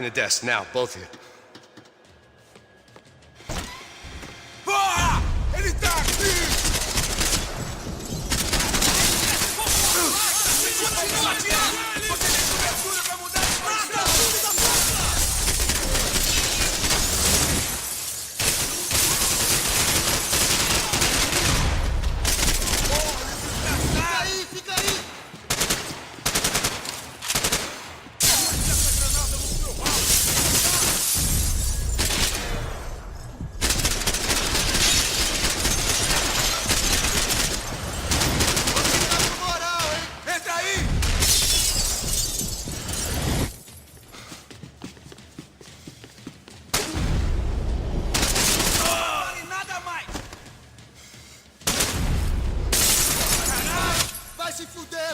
In the desk now, both of you.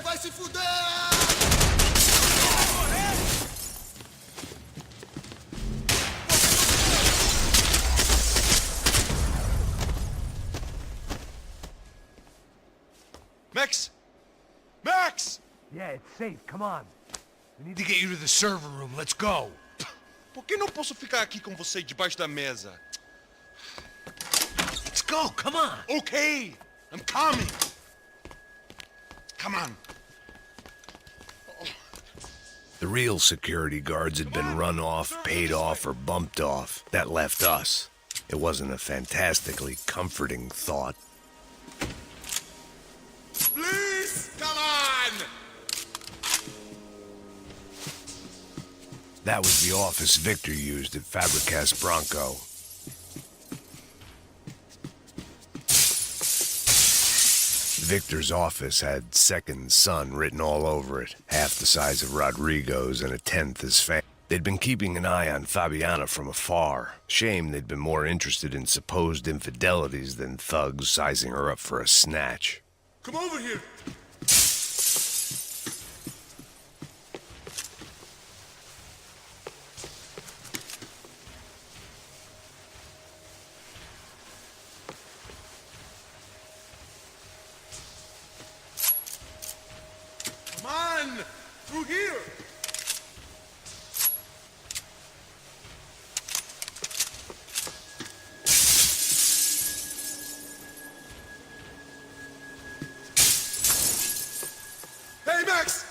Vai se fuder! Max! Max! Yeah, it's safe. Come on. We need to get you to the server room. Let's go. Por que não posso ficar aqui com você debaixo da mesa? Let's go. Come on. Okay. I'm coming. Come on. The real security guards had been run off, paid off, or bumped off. That left us. It wasn't a fantastically comforting thought. Please, come on! That was the office Victor used at Fabricas Bronco. Victor's office had second son written all over it, half the size of Rodrigo's and a tenth as fat. They'd been keeping an eye on Fabiana from afar. Shame they'd been more interested in supposed infidelities than thugs sizing her up for a snatch. Come over here. Come on! Through here! Hey, Max!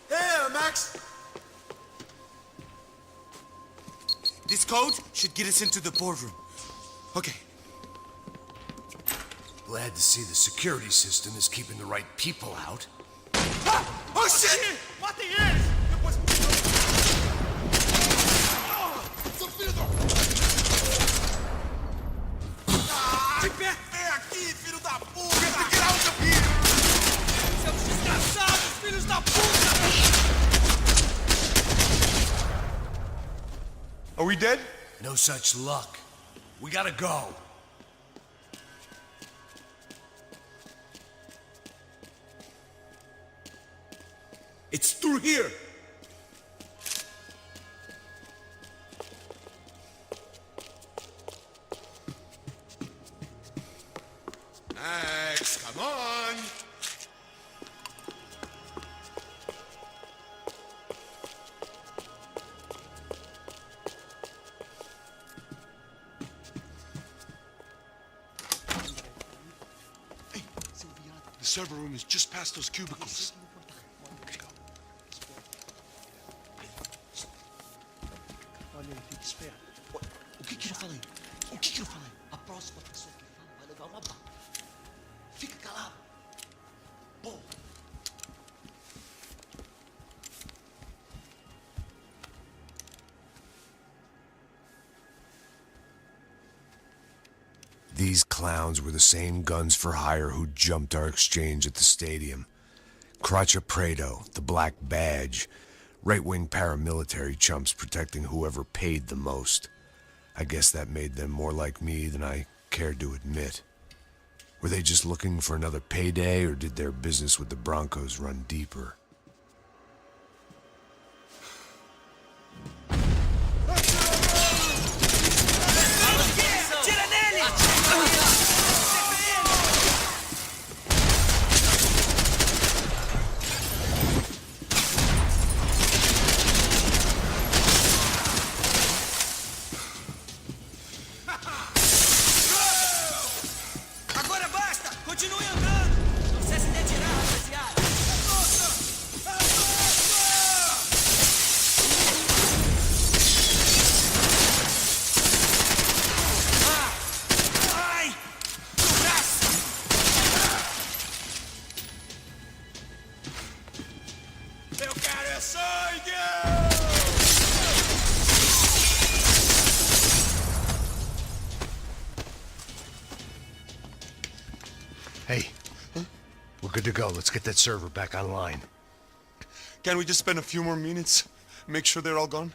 Hey, Max! This code should get us into the boardroom. Okay. Glad to see the security system is keeping the right people out. Ah! Oh shit! Matem eles! Depois... Seu filho da... Vem aqui, filho da puta! Get out of here! Seus desgraçados, filhos da puta! Are we dead? No such luck. We gotta go. It's through here. Max, come on! Hey, the server room is just past those cubicles. Let's go. O que eu falei? O que eu falei? A próxima pessoa que fala vai levar uma bala. Fica calado. Pô. These clowns were the same guns for hire who jumped our exchange at the stadium. Craccia Prado, the Black Badge, right-wing paramilitary chumps protecting whoever paid the most. I guess that made them more like me than I cared to admit. Were they just looking for another payday, or did their business with the Broncos run deeper? Let's Hey, we're good to go. Let's get that server back online. Can't we just spend a few more minutes? Make sure they're all gone?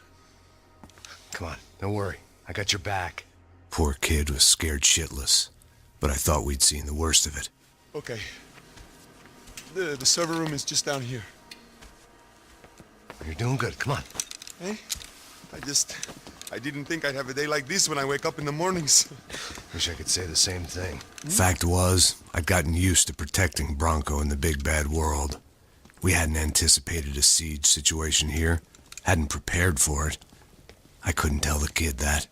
Come on, don't worry. I got your back. Poor kid was scared shitless, but I thought we'd seen the worst of it. Okay. The server room is just down here. You're doing good. Come on. Hey? I didn't think I'd have a day like this when I wake up in the mornings. Wish I could say the same thing. Fact was, I'd gotten used to protecting Bronco in the big bad world. We hadn't anticipated a siege situation here, hadn't prepared for it. I couldn't tell the kid that.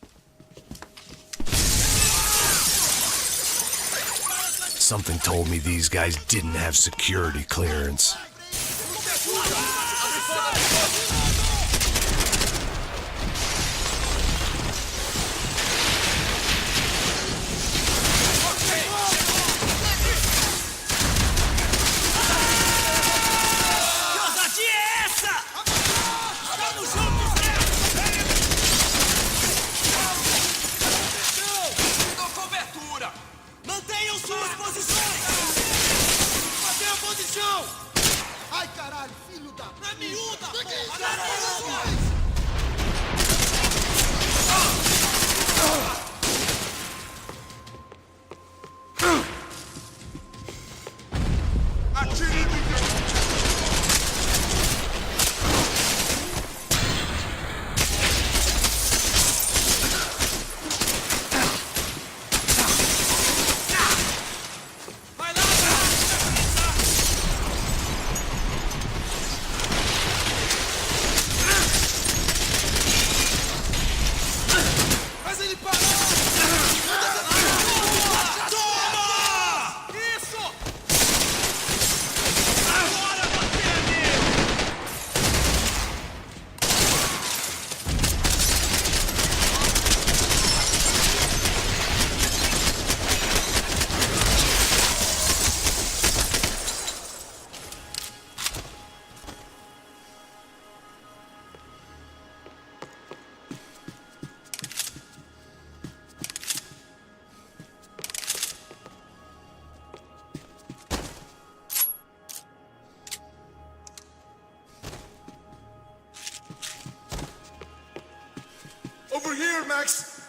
Something told me these guys didn't have security clearance. Mantenham suas posições! Mantenham a posição! Ai, caralho, filho da... Não é miúda, porra! Caralho! Over here, Max!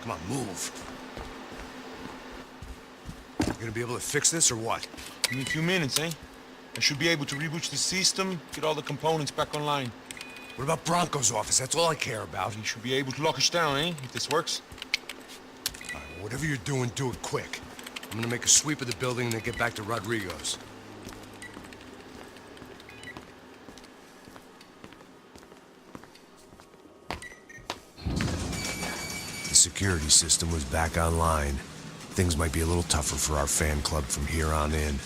Come on, move. You gonna be able to fix this or what? In a few minutes, eh? I should be able to reboot the system, get all the components back online. What about Bronco's office? That's all I care about. You should be able to lock us down, eh? If this works. All right, whatever you're doing, do it quick. I'm gonna make a sweep of the building and then get back to Rodrigo's. The security system was back online. Things might be a little tougher for our fan club from here on in.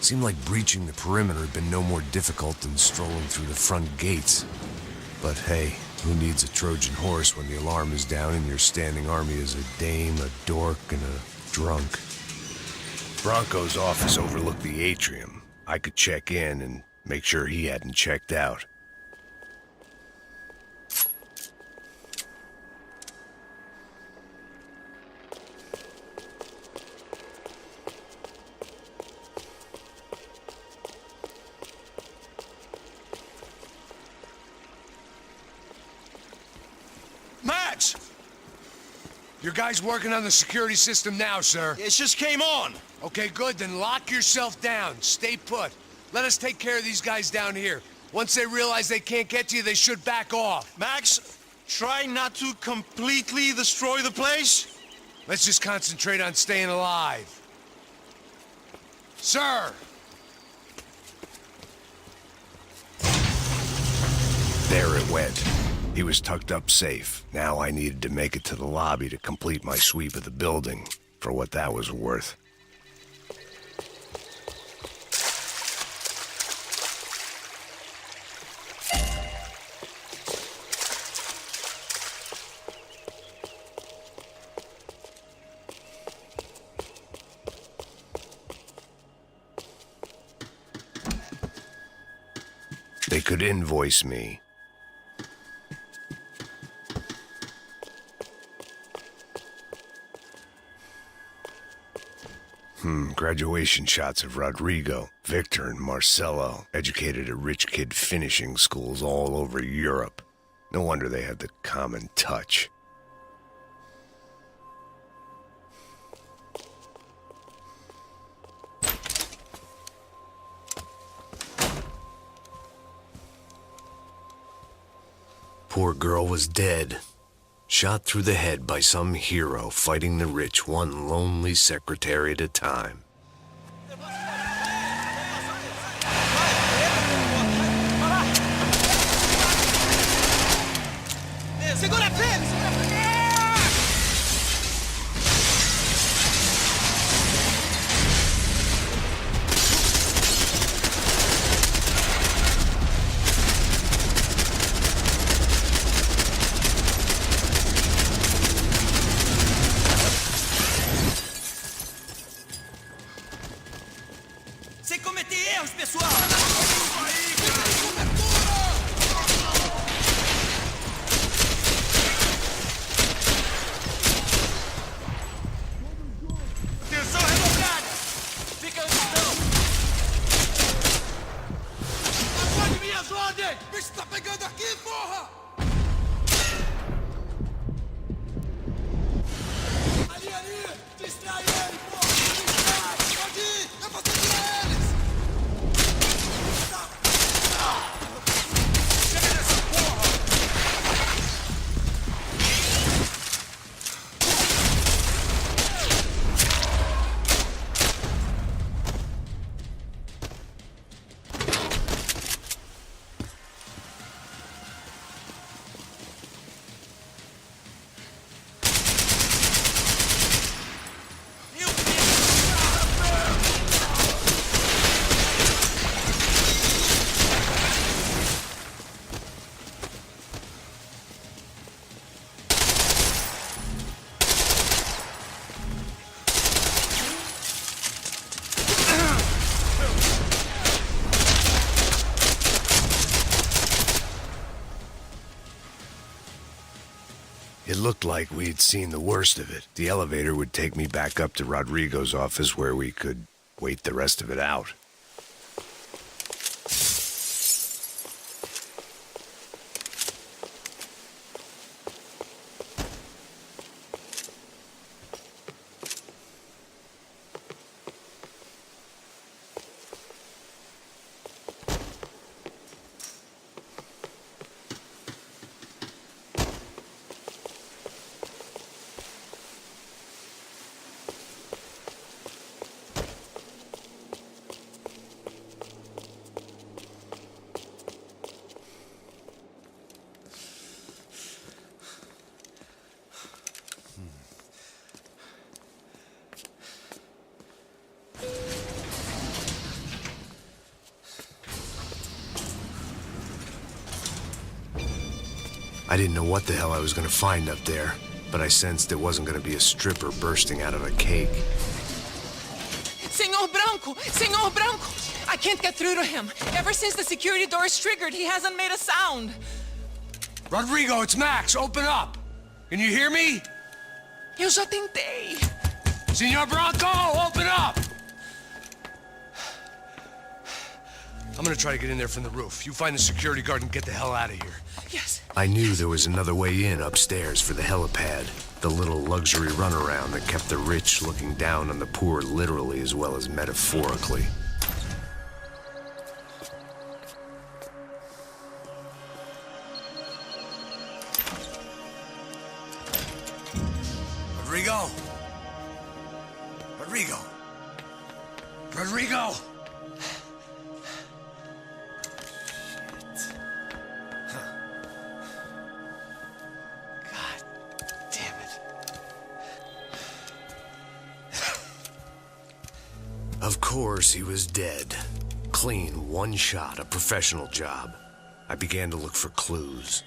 Seemed like breaching the perimeter had been no more difficult than strolling through the front gates. But hey, who needs a Trojan horse when the alarm is down and your standing army is a dame, a dork, and a drunk? Bronco's office overlooked the atrium. I could check in and make sure he hadn't checked out. Max! Your guy's working on the security system now, sir. It just came on! Okay, good. Then lock yourself down. Stay put. Let us take care of these guys down here. Once they realize they can't get to you, they should back off. Max, try not to completely destroy the place. Let's just concentrate on staying alive. Sir! There it went. He was tucked up safe. Now I needed to make it to the lobby to complete my sweep of the building, for what that was worth. They could invoice me. Graduation shots of Rodrigo, Victor, and Marcelo, educated at rich kid finishing schools all over Europe. No wonder they had the common touch. Poor girl was dead. Shot through the head by some hero fighting the rich one lonely secretary at a time. Segura firme! Sem cometer erros, pessoal! Atenção revocada! Fica onde estão! Aguarde minhas ordens! O bicho tá pegando aqui, porra! Ali! Distrai ele, porra! Distrai! Pode ir! É você tirar eles! Chega dessa porra! It looked like we'd seen the worst of it. The elevator would take me back up to Rodrigo's office where we could wait the rest of it out. I didn't know what the hell I was going to find up there, but I sensed it wasn't going to be a stripper bursting out of a cake. Senor Branco! I can't get through to him. Ever since the security door is triggered, he hasn't made a sound. Rodrigo, it's Max. Open up. Can you hear me? Eu já tentei. Senor Branco, open up! I'm gonna try to get in there from the roof. You find the security guard and get the hell out of here. Yes. I knew there was another way in upstairs for the helipad, the little luxury runaround that kept the rich looking down on the poor literally as well as metaphorically. Rodrigo! Rodrigo! Rodrigo! Of course, he was dead. Clean, one shot, a professional job. I began to look for clues.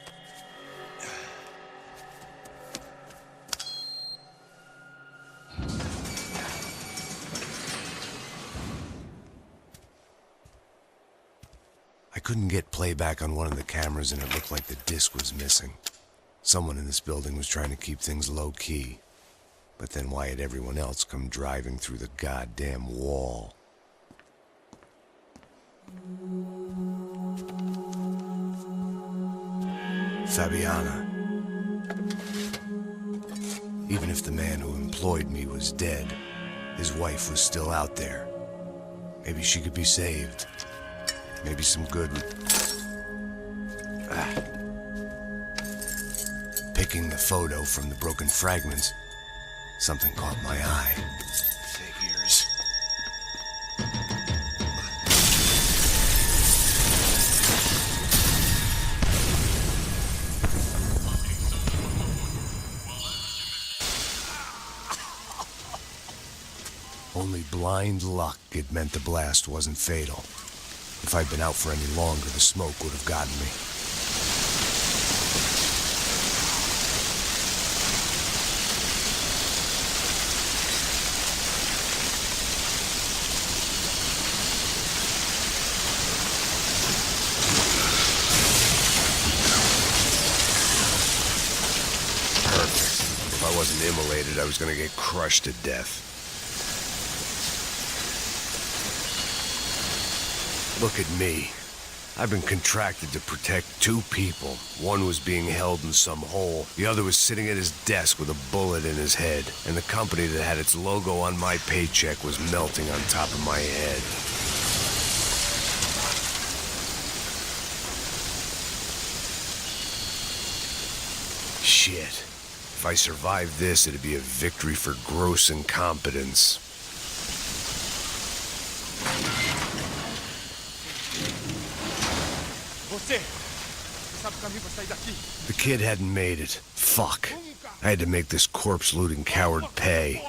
I couldn't get playback on one of the cameras and it looked like the disc was missing. Someone in this building was trying to keep things low-key. But then why had everyone else come driving through the goddamn wall? Fabiana. Even if the man who employed me was dead, his wife was still out there. Maybe she could be saved. Maybe some good would... Picking the photo from the broken fragments, something caught my eye. Figures. Only blind luck it meant the blast wasn't fatal. If I'd been out for any longer, the smoke would have gotten me. Perfect. If I wasn't immolated, I was gonna get crushed to death. Look at me. I've been contracted to protect two people. One was being held in some hole. The other was sitting at his desk with a bullet in his head. And the company that had its logo on my paycheck was melting on top of my head. Shit. If I survived this, it'd be a victory for gross incompetence. The kid hadn't made it. Fuck. I had to make this corpse-looting coward pay.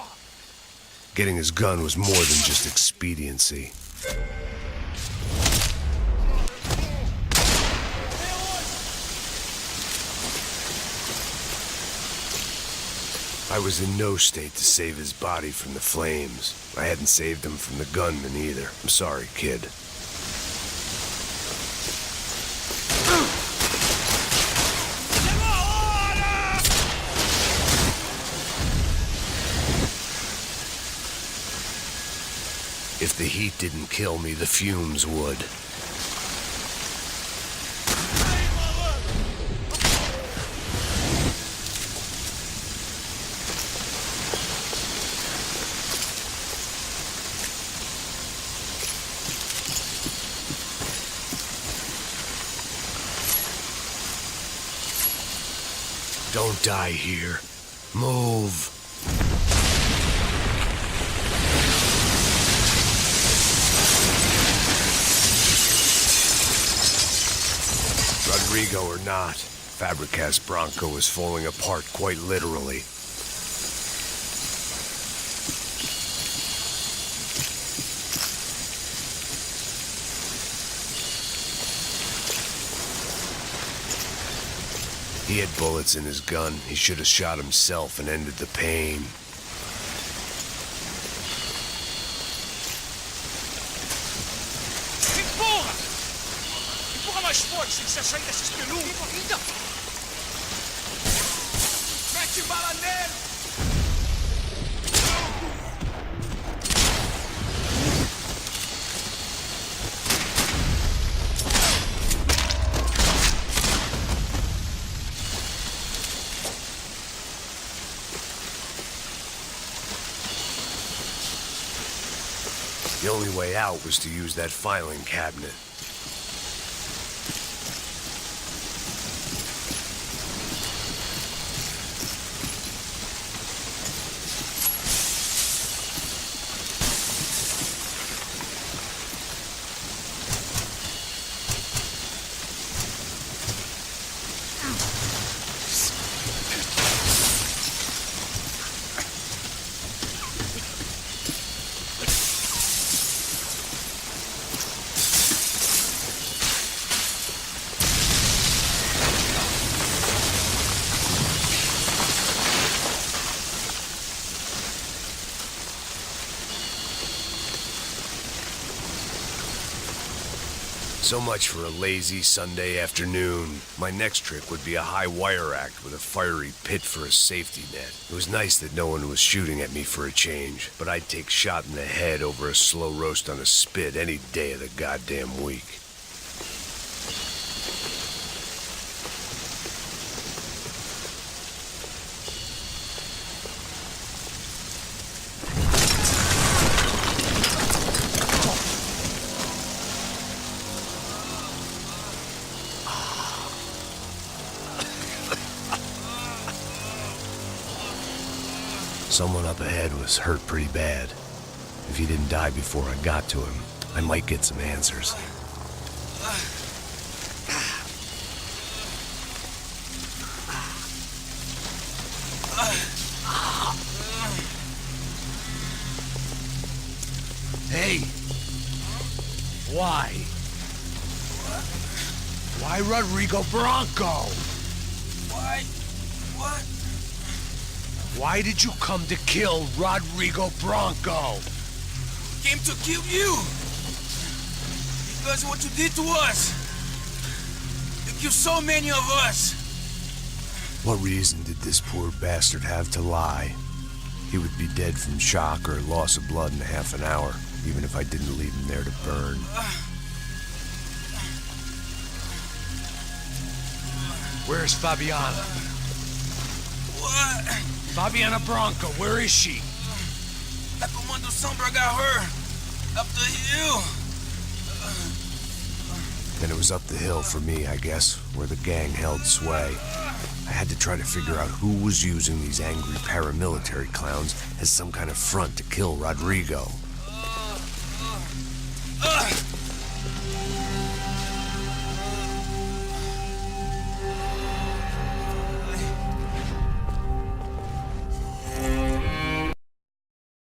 Getting his gun was more than just expediency. I was in no state to save his body from the flames. I hadn't saved him from the gunman either. I'm sorry, kid. If the heat didn't kill me, the fumes would. Don't die here. Move. Rodrigo or not, Fabricas Bronco was falling apart quite literally. He had bullets in his gun. He should have shot himself and ended the pain. mais forte sem se achar desses peludos. Mete bala nele! The only way out was to use that filing cabinet. So much for a lazy Sunday afternoon. My next trick would be a high wire act with a fiery pit for a safety net. It was nice that no one was shooting at me for a change, but I'd take shot in the head over a slow roast on a spit any day of the goddamn week. Someone up ahead was hurt pretty bad. If he didn't die before I got to him, I might get some answers. Hey! Why? Why Rodrigo Bronco? Why? What? Why did you come to kill Rodrigo Bronco? Came to kill you! Because of what you did to us! You killed so many of us! What reason did this poor bastard have to lie? He would be dead from shock or loss of blood in half an hour, even if I didn't leave him there to burn. Where's Fabiana? What? Fabiana Bronco, where is she? That Comando Sombra got her! Up the hill! Then it was up the hill for me, I guess, where the gang held sway. I had to try to figure out who was using these angry paramilitary clowns as some kind of front to kill Rodrigo.